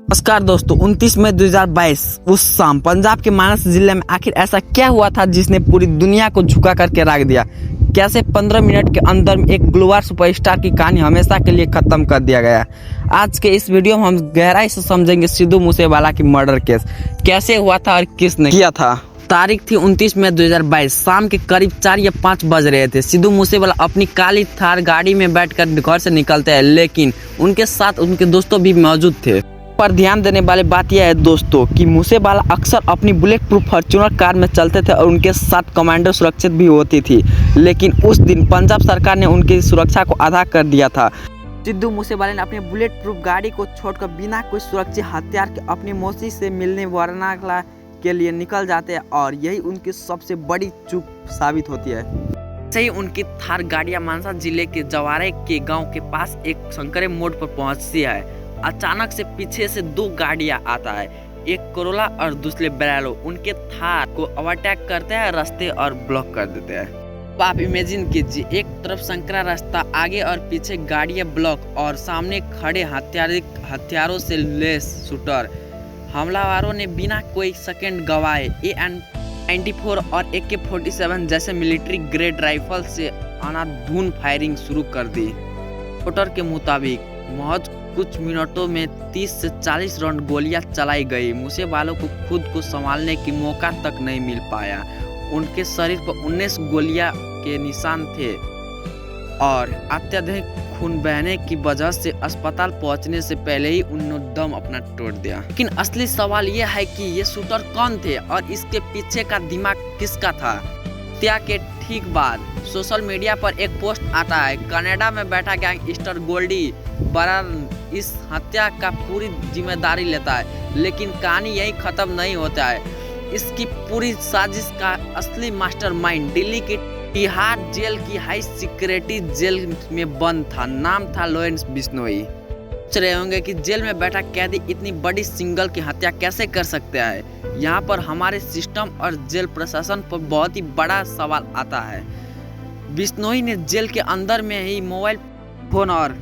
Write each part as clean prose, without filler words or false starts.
नमस्कार दोस्तों, 29 मई 2022 उस शाम पंजाब के मानस जिले में आखिर ऐसा क्या हुआ था जिसने पूरी दुनिया को झुका करके रख दिया। कैसे 15 मिनट के अंदर में एक ग्लोबल सुपरस्टार की कहानी हमेशा के लिए खत्म कर दिया गया। आज के इस वीडियो में हम गहराई से समझेंगे सिद्धू मूसेवाला की मर्डर केस कैसे हुआ था और किसने किया था। तारीख थी 29 मई 2022, शाम के करीब 4 या 5 बज रहे थे। सिद्धू मूसेवाला अपनी काली थार गाड़ी में बैठकर घर से निकलते हैं, लेकिन उनके साथ उनके दोस्तों भी मौजूद थे। पर ध्यान देने वाली बात यह है दोस्तों कि मूसेवाला अक्सर अपनी बुलेट प्रूफ फॉर्च्यूनर कार में चलते थे और उनके साथ कमांडो सुरक्षित भी होती थी, लेकिन उस दिन पंजाब सरकार ने उनकी सुरक्षा को आधा कर दिया था। सिद्धू मूसेवाला ने अपनी बुलेट प्रूफ गाड़ी को छोड़कर बिना कोई सुरक्षित हथियार के अपनी मौसी से मिलने वाराणसी के लिए निकल जाते हैं और यही उनकी सबसे बड़ी चूक साबित होती है। सही उनकी थार गाड़ियां मानसा जिले के जवारे के गांव के पास एक संकरे मोड़ पर पहुंचती है। अचानक से पीछे से 2 गाड़ियां आता है, एक कोरोला और दूसरे बैलो। उनके थार को ओवरटेक करते हैं रास्ते और ब्लॉक कर देते हैं। तो आप इमेजिन कीजिए, एक तरफ संकरा रास्ता, आगे और पीछे गाड़ियां ब्लॉक और सामने खड़े हथियारों से लैस शूटर। हमलावरों ने बिना कोई सेकंड गवाए AN-94 और AK-47 जैसे मिलिट्री ग्रेड राइफल से अंधाधुंध फायरिंग शुरू कर दी। रिपोर्टर के मुताबिक महज कुछ मिनटों में 30 से 40 राउंड गोलियां चलाई गई। मूसेवाला को खुद को संभालने की मौका तक नहीं मिल पाया। उनके शरीर पर 19 गोलियां के निशान थे और अत्यधिक खून बहने की वजह से अस्पताल पहुंचने से पहले ही उन्होंने दम अपना तोड़ दिया। लेकिन असली सवाल यह है कि ये शूटर कौन थे और इसके पीछे का दिमाग किसका था। हत्या के ठीक बाद सोशल मीडिया पर एक पोस्ट आता है, कनाडा में बैठा गैंगस्टर गोल्डी बरान इस हत्या का पूरी जिम्मेदारी लेता है। लेकिन कहानी यही खत्म नहीं होता है। इसकी पूरी साजिश का असली मास्टरमाइंड दिल्ली की तिहाड़ जेल की हाई सिक्योरिटी जेल में बंद था। नाम था लॉरेंस बिश्नोई। सोच रहे होंगे कि जेल में बैठा कैदी इतनी बड़ी सिंगल की हत्या कैसे कर सकते हैं। यहाँ पर हमारे सिस्टम और जेल प्रशासन पर बहुत ही बड़ा सवाल आता है। बिश्नोई ने जेल के अंदर में ही मोबाइल फोन और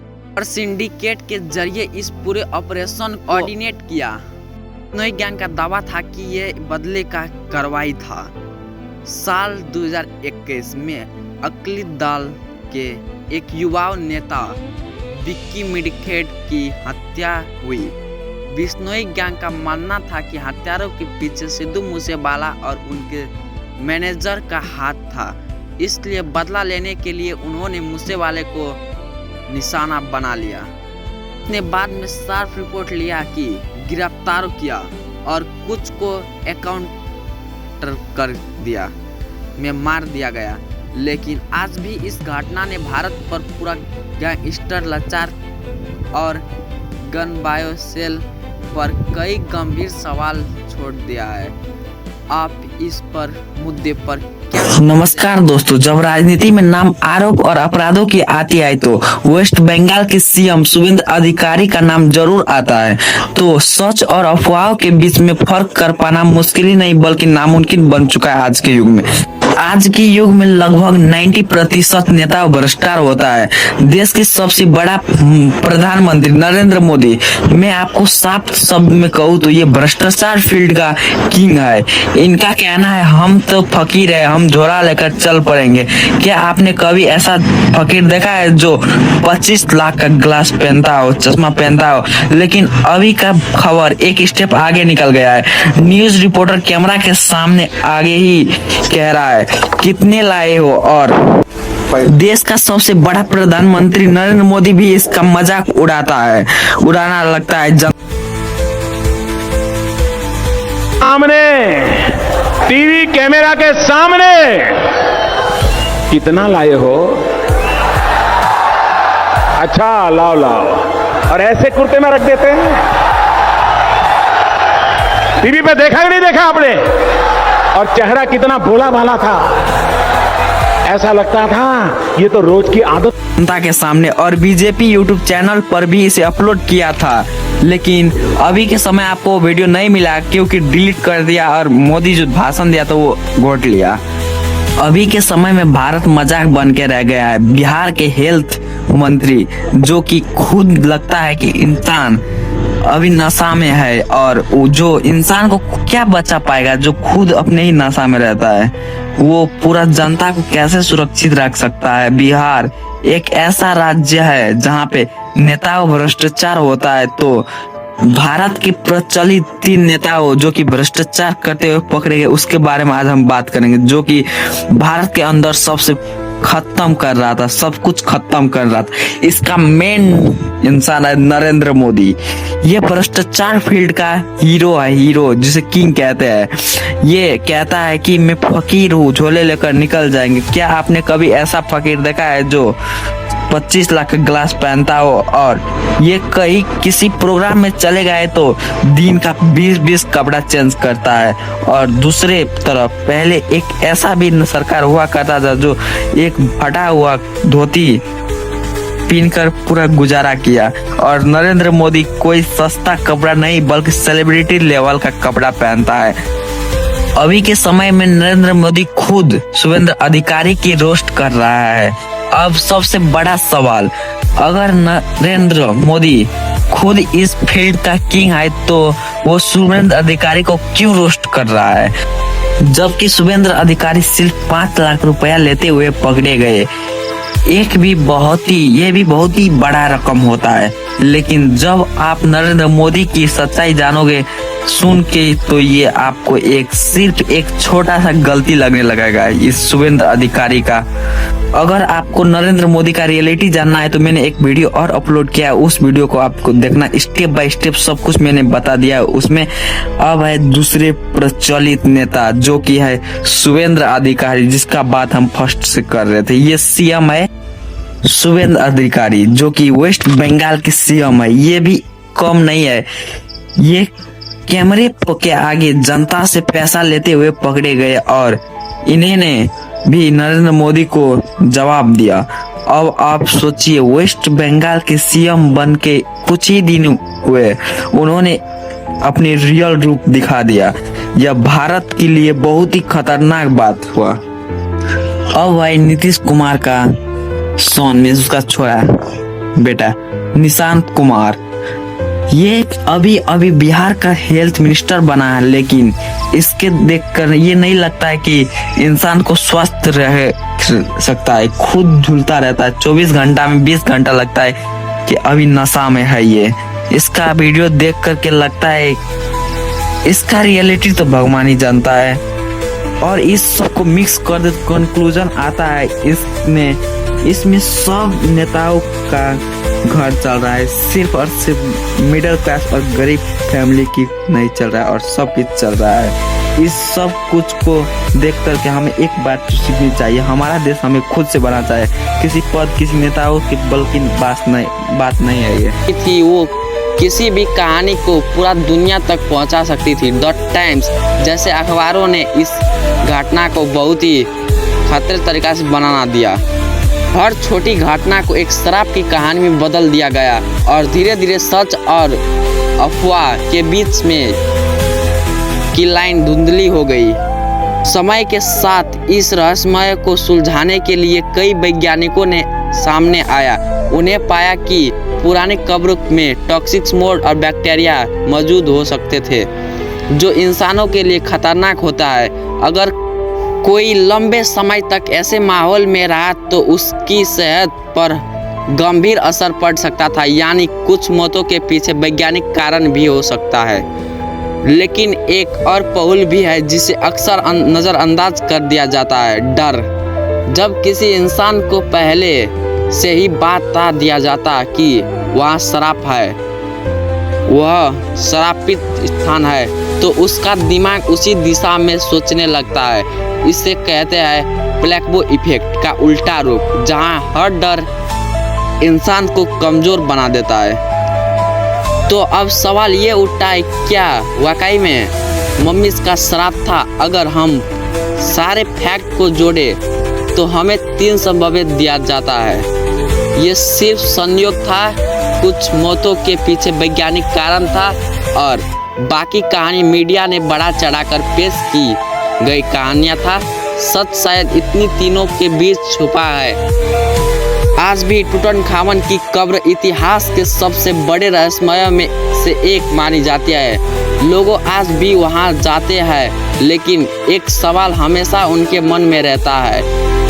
सिंडिकेट के जरिए इस पूरे ऑपरेशन को कोऑर्डिनेट किया। बिश्नोई गैंग का दावा था कि यह बदले का कार्रवाई था। साल 2021 में अकाली दल के एक युवा नेता विक्की मिडखेड की हत्या हुई। बिश्नोई गैंग का मानना था कि हत्यारों के पीछे सिद्धू मूसेवाला और उनके मैनेजर का हाथ था, इसलिए बदला लेने के लिए उन्होंने मूसेवाले को निशाना बना लिया। उसने बाद में साफ रिपोर्ट लिया कि गिरफ्तार किया और कुछ को एनकाउंटर कर दिया में मार दिया गया। लेकिन आज भी इस घटना ने भारत पर पूरा गैंगस्टर लाचार और गन बायोसेल पर कई गंभीर सवाल छोड़ दिया है। आप इस पर मुद्दे पर क्या? नमस्कार दोस्तों, जब राजनीति में नाम, आरोप और अपराधों की आती है तो वेस्ट बंगाल के CM शुभेंदु अधिकारी का नाम जरूर आता है। तो सच और अफवाहों के बीच में फर्क कर पाना मुश्किल ही नहीं बल्कि नामुमकिन बन चुका है आज के युग में। आज के युग में लगभग 90% नेता भ्रष्टाचार होता है। देश के सबसे बड़ा प्रधानमंत्री नरेंद्र मोदी, मैं आपको साफ शब्द में कहूँ तो ये भ्रष्टाचार फील्ड का किंग है। इनका कहना है हम तो फकीर है, हम झोला लेकर चल पड़ेंगे। क्या आपने कभी ऐसा फकीर देखा है जो 25 लाख का ग्लास पहनता हो, चश्मा पहनता हो? लेकिन अभी का खबर एक स्टेप आगे निकल गया है। न्यूज रिपोर्टर कैमरा के सामने आगे ही कह रहा है कितने लाए हो, और देश का सबसे बड़ा प्रधानमंत्री नरेंद्र मोदी भी इसका मजाक उड़ाना लगता है। सामने टीवी कैमरा के सामने कितना लाए हो? अच्छा, लाओ और ऐसे कुर्ते में रख देते हैं। टीवी पे देखा कि नहीं देखा आपने? और चेहरा कितना भोला भाला था, ऐसा लगता था ये तो रोज की आदत। जनता के सामने और बीजेपी यूट्यूब चैनल पर भी इसे अपलोड किया था, लेकिन अभी के समय आपको वीडियो नहीं मिला क्योंकि डिलीट कर दिया और मोदी जो भाषण दिया तो वो घोट लिया। अभी के समय में भारत मजाक बन के रह गया है। बिहार के हेल्थ मंत्री जो कि खुद लगता है कि इंसान अभी नशा में है, और जो इंसान को क्या बचा पाएगा जो खुद अपने ही नशा में रहता है, वो पूरा जनता को कैसे सुरक्षित रख सकता है। बिहार एक ऐसा राज्य है जहाँ पे नेताओं भ्रष्टाचार होता है, तो भारत के प्रचलित 3 नेताओं जो कि भ्रष्टाचार करते हुए पकड़े गए, उसके बारे में आज हम बात करेंगे, जो कि भारत के अंदर सबसे खत्म कर रहा था, सब कुछ खत्म कर रहा था। इसका मेन इंसान है नरेंद्र मोदी। ये भ्रष्टाचार फील्ड का हीरो है, हीरो जिसे किंग कहते हैं। ये कहता है कि मैं फकीर हूँ, झोले लेकर निकल जाएंगे। क्या आपने कभी ऐसा फकीर देखा है जो 25 लाख का ग्लास पहनता हो, और ये कहीं किसी प्रोग्राम में चले गए तो दिन का 20-20 कपड़ा चेंज करता है। और दूसरे तरफ पहले एक ऐसा भी सरकार हुआ करता था जो एक फटा हुआ धोती पहनकर पूरा गुजारा किया। और नरेंद्र मोदी कोई सस्ता कपड़ा नहीं बल्कि सेलिब्रिटी लेवल का कपड़ा पहनता है। अभी के समय में नरेंद्र मोदी खुद शुभेंद्र अधिकारी की रोस्ट कर रहा है। अब सबसे बड़ा सवाल, अगर नरेंद्र मोदी खुद इस फील्ड का किंग है तो वो शुभेंद्र अधिकारी को क्यों रोस्ट कर रहा है, जबकि शुभेंद्र अधिकारी सिर्फ 5 लाख रुपया लेते हुए पकड़े गए। ये भी बहुत ही बड़ा रकम होता है। लेकिन जब आप नरेंद्र मोदी की सच्चाई जानोगे सुन के, तो ये आपको सिर्फ एक छोटा सा गलती लगने लगेगा इस शुभेंद्र अधिकारी का। अगर आपको नरेंद्र मोदी का रियलिटी जानना है तो मैंने एक वीडियो और अपलोड किया है, उस वीडियो को आपको देखना। स्टेप बाय स्टेप सब कुछ मैंने बता दिया उसमें। अब है दूसरे प्रचलित नेता जो कि है शुभेंद्र अधिकारी, जिसका बात हम फर्स्ट से कर रहे थे। ये सीएम है शुभेंद्र अधिकारी, जो कि वेस्ट बंगाल के सीएम है। ये भी कम नहीं है, ये कैमरे के आगे जनता से पैसा लेते हुए पकड़े गए और इन्होंने भी नरेंद्र मोदी को जवाब दिया। अब आप सोचिए, वेस्ट बंगाल के सीएम बन के कुछ ही दिन हुए उन्होंने अपनी रियल रूप दिखा दिया। यह भारत के लिए बहुत ही खतरनाक बात हुआ। अब भाई नीतीश कुमार का सोन में उसका छोरा बेटा निशांत कुमार, ये अभी बिहार का हेल्थ मिनिस्टर बना है, लेकिन इसके देखकर ये नहीं लगता है कि इंसान को स्वस्थ रह सकता है। खुद झूलता रहता है 24 घंटा में 20 घंटा लगता है कि अभी नशा में है। ये इसका वीडियो देख करके लगता है इसका रियलिटी तो भगवान ही जानता है। और इस सब को मिक्स कर दे कंक्लूजन आता है इसमें सब नेताओं का घर चल रहा है, सिर्फ और सिर्फ मिडिल क्लास और गरीब फैमिली की नहीं चल रहा है, और सब कुछ चल रहा है। इस सब कुछ को देख करके हमें एक बात सीखनी चाहिए, हमारा देश हमें खुद से बनाना चाहिए। किसी पद किसी नेताओं की बल्कि बात नहीं है ये थी। वो किसी भी कहानी को पूरा दुनिया तक पहुंचा सकती थी। द टाइम्स जैसे अखबारों ने इस घटना को बहुत ही खतरे तरीका से बनाना दिया। हर छोटी घटना को एक शराब की कहानी में बदल दिया गया और धीरे धीरे सच और अफवाह के बीच में की लाइन धुंधली हो गई। समय के साथ इस रहस्यमय को सुलझाने के लिए कई वैज्ञानिकों ने सामने आया। उन्हें पाया कि पुराने कब्र में टॉक्सिक मोड और बैक्टीरिया मौजूद हो सकते थे, जो इंसानों के लिए खतरनाक होता है। अगर कोई लंबे समय तक ऐसे माहौल में रहा तो उसकी सेहत पर गंभीर असर पड़ सकता था, यानी कुछ मौतों के पीछे वैज्ञानिक कारण भी हो सकता है। लेकिन एक और पहलू भी है जिसे अक्सर नज़रअंदाज कर दिया जाता है, डर। जब किसी इंसान को पहले से ही बता दिया जाता कि वहाँ शराब है, वह शराबित स्थान है, तो उसका दिमाग उसी दिशा में सोचने लगता है। इसे कहते हैं प्लेसबो इफेक्ट का उल्टा रूप, जहां हर डर इंसान को कमजोर बना देता है। तो अब सवाल ये उठता है, क्या वाकई में मम्मी का शराब था? अगर हम सारे फैक्ट को जोड़े तो हमें 3 संभावित दिया जाता है। ये सिर्फ संयोग था, कुछ मौतों के पीछे वैज्ञानिक कारण था, और बाकी कहानी मीडिया ने बड़ा चढ़ाकर पेश की गई कहानियां था। सच शायद इतनी तीनों के बीच छुपा है। आज भी टूटनखामन की कब्र इतिहास के सबसे बड़े रहस्यमय में से एक मानी जाती है। लोगों आज भी वहां जाते हैं, लेकिन एक सवाल हमेशा उनके मन में रहता है,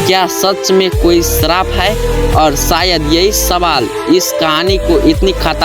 क्या सच में कोई श्राप है? और शायद यही सवाल इस कहानी को इतनी खतरनाक